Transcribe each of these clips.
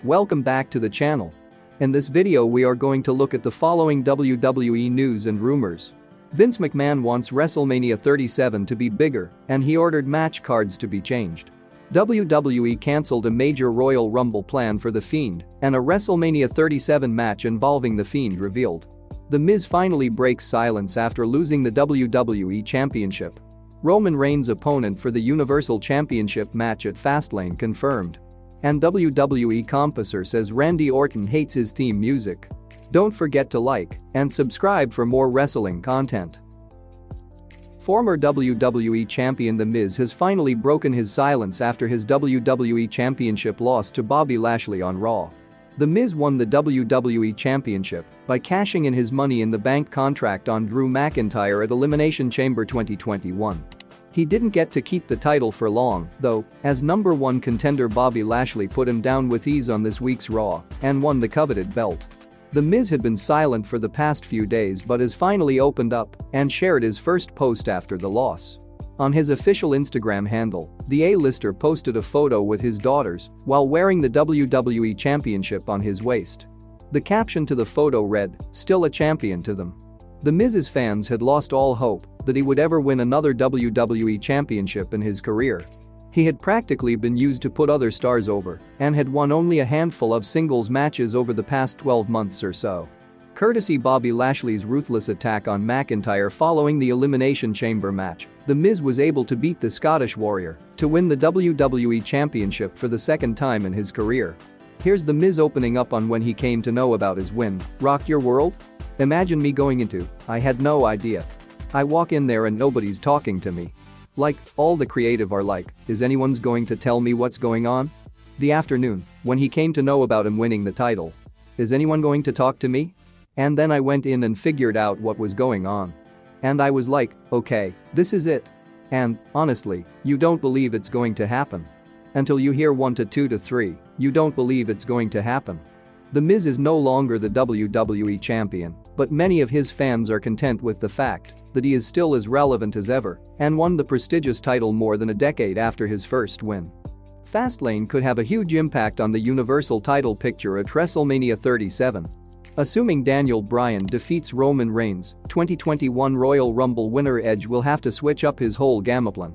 Welcome back to the channel. In this video we are going to look at the following WWE news and rumors. Vince McMahon wants WrestleMania 37 to be bigger, and he ordered match cards to be changed. WWE cancelled a major Royal Rumble plan for The Fiend, and a WrestleMania 37 match involving The Fiend revealed. The Miz finally breaks silence after losing the WWE Championship. Roman Reigns' opponent for the Universal Championship match at Fastlane confirmed. And WWE Composer says Randy Orton hates his theme music. Don't forget to like and subscribe for more wrestling content. Former WWE Champion The Miz has finally broken his silence after his WWE Championship loss to Bobby Lashley on Raw. The Miz won the WWE Championship by cashing in his Money in the Bank contract on Drew McIntyre at Elimination Chamber 2021. He didn't get to keep the title for long, though, as number one contender Bobby Lashley put him down with ease on this week's Raw and won the coveted belt. The Miz had been silent for the past few days but has finally opened up and shared his first post after the loss. On his official Instagram handle, the A-lister posted a photo with his daughters while wearing the WWE Championship on his waist. The caption to the photo read, "Still a champion to them." The Miz's fans had lost all hope that he would ever win another WWE Championship in his career. He had practically been used to put other stars over and had won only a handful of singles matches over the past 12 months or so. Courtesy Bobby Lashley's ruthless attack on McIntyre following the Elimination Chamber match, The Miz was able to beat the Scottish Warrior to win the WWE Championship for the second time in his career. Here's The Miz opening up on when he came to know about his win. "Rock your world? Imagine me going into, I had no idea. I walk in there and nobody's talking to me. Like, all the creative are like, is anyone's going to tell me what's going on? The afternoon, when he came to know about him winning the title. Is anyone going to talk to me? And then I went in and figured out what was going on. And I was like, okay, this is it. And, honestly, you don't believe it's going to happen. Until you hear 1 to 2 to 3, you don't believe it's going to happen." The Miz is no longer the WWE Champion, but many of his fans are content with the fact that he is still as relevant as ever and won the prestigious title more than a decade after his first win. Fastlane could have a huge impact on the Universal title picture at WrestleMania 37. Assuming Daniel Bryan defeats Roman Reigns, 2021 Royal Rumble winner Edge will have to switch up his whole gameplan.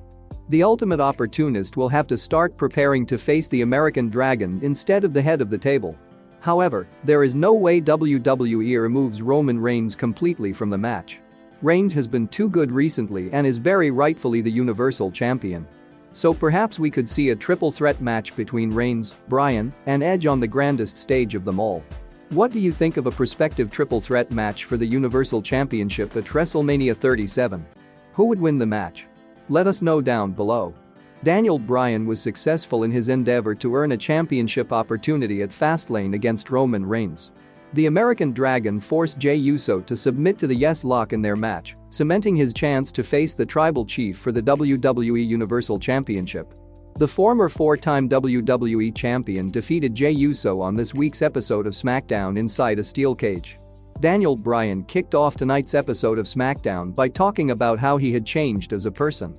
The Ultimate Opportunist will have to start preparing to face the American Dragon instead of the head of the table. However, there is no way WWE removes Roman Reigns completely from the match. Reigns has been too good recently and is very rightfully the Universal Champion. So perhaps we could see a triple threat match between Reigns, Bryan, and Edge on the grandest stage of them all. What do you think of a prospective triple threat match for the Universal Championship at WrestleMania 37? Who would win the match? Let us know down below. Daniel Bryan was successful in his endeavor to earn a championship opportunity at Fastlane against Roman Reigns. The American Dragon forced Jey Uso to submit to the Yes Lock in their match, cementing his chance to face the Tribal Chief for the WWE Universal Championship. The former four-time WWE Champion defeated Jey Uso on this week's episode of SmackDown inside a steel cage. Daniel Bryan kicked off tonight's episode of SmackDown by talking about how he had changed as a person.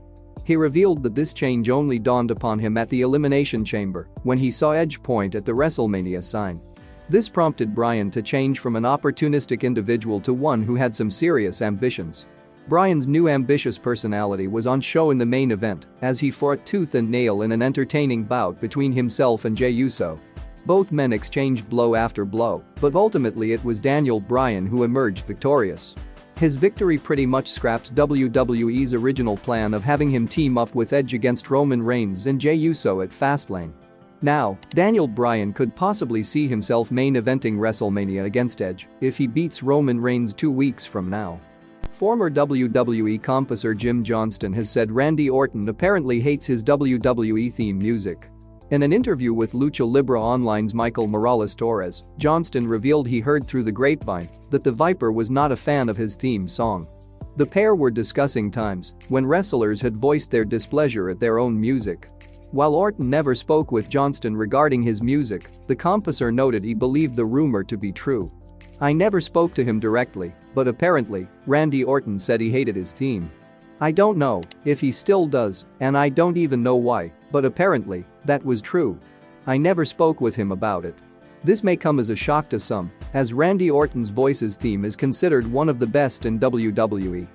He revealed that this change only dawned upon him at the Elimination Chamber when he saw Edge point at the WrestleMania sign. This prompted Bryan to change from an opportunistic individual to one who had some serious ambitions. Bryan's new ambitious personality was on show in the main event as he fought tooth and nail in an entertaining bout between himself and Jey Uso. Both men exchanged blow after blow, but ultimately it was Daniel Bryan who emerged victorious. His victory pretty much scraps WWE's original plan of having him team up with Edge against Roman Reigns and Jey Uso at Fastlane. Now, Daniel Bryan could possibly see himself main eventing WrestleMania against Edge if he beats Roman Reigns 2 weeks from now. Former WWE composer Johnston has said Randy Orton apparently hates his WWE theme music. In an interview with Lucha Libre Online's Michael Morales-Torres, Johnston revealed he heard through the grapevine that the Viper was not a fan of his theme song. The pair were discussing times when wrestlers had voiced their displeasure at their own music. While Orton never spoke with Johnston regarding his music, the composer noted he believed the rumor to be true. "I never spoke to him directly, but apparently, Randy Orton said he hated his theme. I don't know if he still does, and I don't even know why, but apparently, that was true. I never spoke with him about it. This may come as a shock to some, as Randy Orton's Voices theme is considered one of the best in WWE.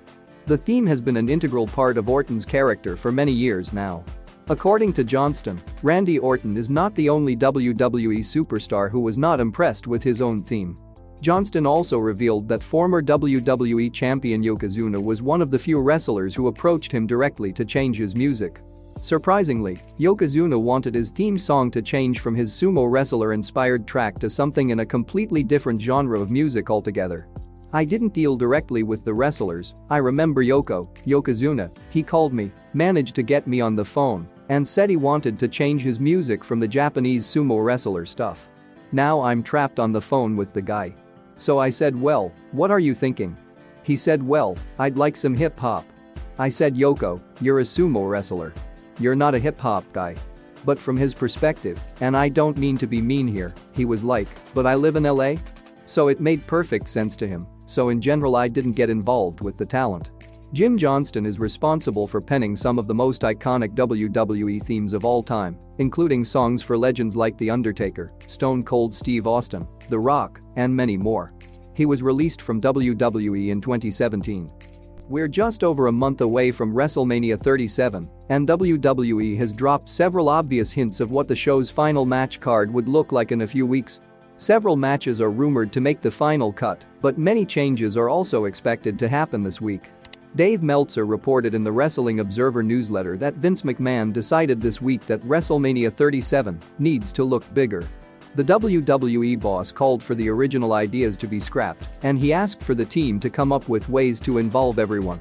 The theme has been an integral part of Orton's character for many years now. According to Johnston, Randy Orton is not the only WWE superstar who was not impressed with his own theme. Johnston also revealed that former WWE champion Yokozuna was one of the few wrestlers who approached him directly to change his music. Surprisingly, Yokozuna wanted his theme song to change from his sumo wrestler-inspired track to something in a completely different genre of music altogether. "I didn't deal directly with the wrestlers, I remember Yokozuna, he called me, managed to get me on the phone, and said he wanted to change his music from the Japanese sumo wrestler stuff. Now I'm trapped on the phone with the guy. So I said, well, what are you thinking? He said, well, I'd like some hip-hop. I said, Yoko, you're a sumo wrestler. You're not a hip-hop guy." But from his perspective, and I don't mean to be mean here, he was like, "But I live in LA?" So it made perfect sense to him, so in general I didn't get involved with the talent. Jim Johnston is responsible for penning some of the most iconic WWE themes of all time, including songs for legends like The Undertaker, Stone Cold Steve Austin, The Rock, and many more. He was released from WWE in 2017. We're just over a month away from WrestleMania 37, and WWE has dropped several obvious hints of what the show's final match card would look like in a few weeks. Several matches are rumored to make the final cut, but many changes are also expected to happen this week. Dave Meltzer reported in the Wrestling Observer newsletter that Vince McMahon decided this week that WrestleMania 37 needs to look bigger. The WWE boss called for the original ideas to be scrapped, and he asked for the team to come up with ways to involve everyone.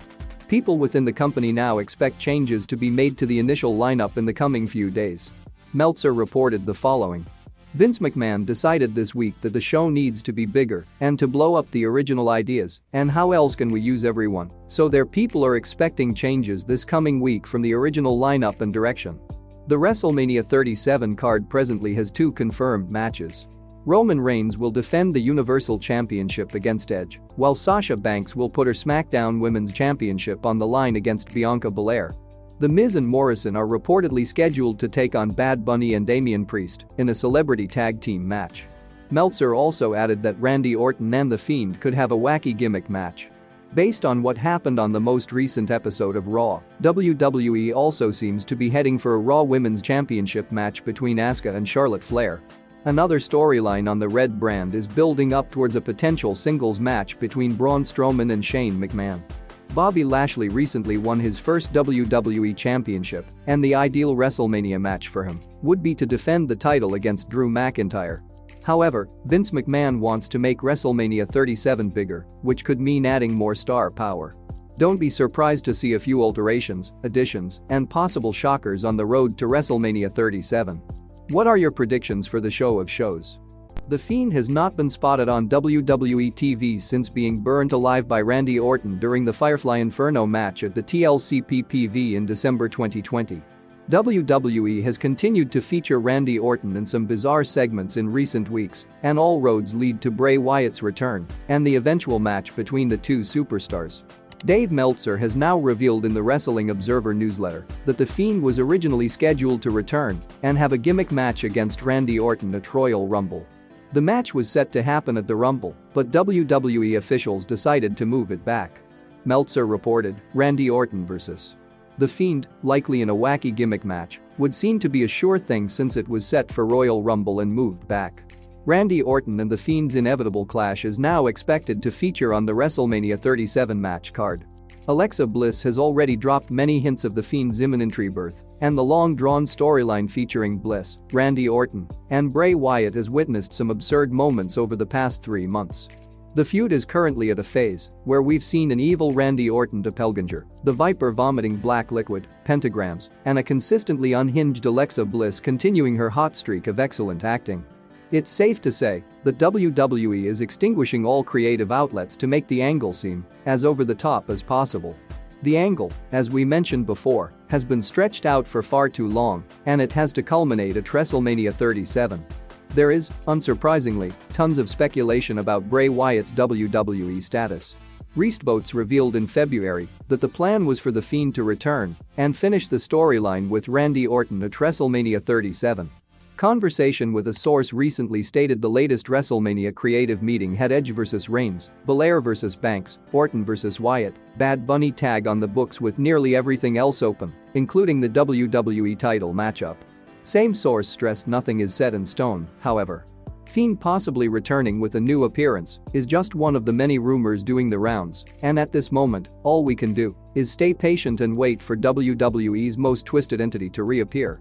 People within the company now expect changes to be made to the initial lineup in the coming few days. Meltzer reported the following. Vince McMahon decided this week that the show needs to be bigger and to blow up the original ideas, and how else can we use everyone, so their people are expecting changes this coming week from the original lineup and direction. The WrestleMania 37 card presently has 2 confirmed matches. Roman Reigns will defend the Universal Championship against Edge, while Sasha Banks will put her SmackDown Women's Championship on the line against Bianca Belair. The Miz and Morrison are reportedly scheduled to take on Bad Bunny and Damian Priest in a celebrity tag team match. Meltzer also added that Randy Orton and The Fiend could have a wacky gimmick match. Based on what happened on the most recent episode of Raw, WWE also seems to be heading for a Raw Women's Championship match between Asuka and Charlotte Flair. Another storyline on the Red brand is building up towards a potential singles match between Braun Strowman and Shane McMahon. Bobby Lashley recently won his first WWE Championship, and the ideal WrestleMania match for him would be to defend the title against Drew McIntyre. However, Vince McMahon wants to make WrestleMania 37 bigger, which could mean adding more star power. Don't be surprised to see a few alterations, additions, and possible shockers on the road to WrestleMania 37. What are your predictions for the show of shows? The Fiend has not been spotted on WWE TV since being burned alive by Randy Orton during the Firefly Inferno match at the TLC PPV in December 2020. WWE has continued to feature Randy Orton in some bizarre segments in recent weeks, and all roads lead to Bray Wyatt's return and the eventual match between the two superstars. Dave Meltzer has now revealed in the Wrestling Observer newsletter that The Fiend was originally scheduled to return and have a gimmick match against Randy Orton at Royal Rumble. The match was set to happen at the Rumble, but WWE officials decided to move it back. Meltzer reported, Randy Orton vs. The Fiend, likely in a wacky gimmick match, would seem to be a sure thing since it was set for Royal Rumble and moved back. Randy Orton and The Fiend's inevitable clash is now expected to feature on the WrestleMania 37 match card. Alexa Bliss has already dropped many hints of The Fiend's imminent rebirth, and the long-drawn storyline featuring Bliss, Randy Orton, and Bray Wyatt has witnessed some absurd moments over the past 3 months. The feud is currently at a phase where we've seen an evil Randy Orton doppelganger, the Viper vomiting black liquid, pentagrams, and a consistently unhinged Alexa Bliss continuing her hot streak of excellent acting. It's safe to say that WWE is extinguishing all creative outlets to make the angle seem as over the top as possible. The angle, as we mentioned before, has been stretched out for far too long, and it has to culminate at WrestleMania 37. There is, unsurprisingly, tons of speculation about Bray Wyatt's WWE status. Reestboats revealed in February that the plan was for The Fiend to return and finish the storyline with Randy Orton at WrestleMania 37. Conversation with a source recently stated the latest WrestleMania creative meeting had Edge vs Reigns, Belair vs Banks, Orton vs Wyatt, Bad Bunny tag on the books with nearly everything else open, including the WWE title matchup. Same source stressed nothing is set in stone, however. Fiend possibly returning with a new appearance is just one of the many rumors doing the rounds, and at this moment, all we can do is stay patient and wait for WWE's most twisted entity to reappear.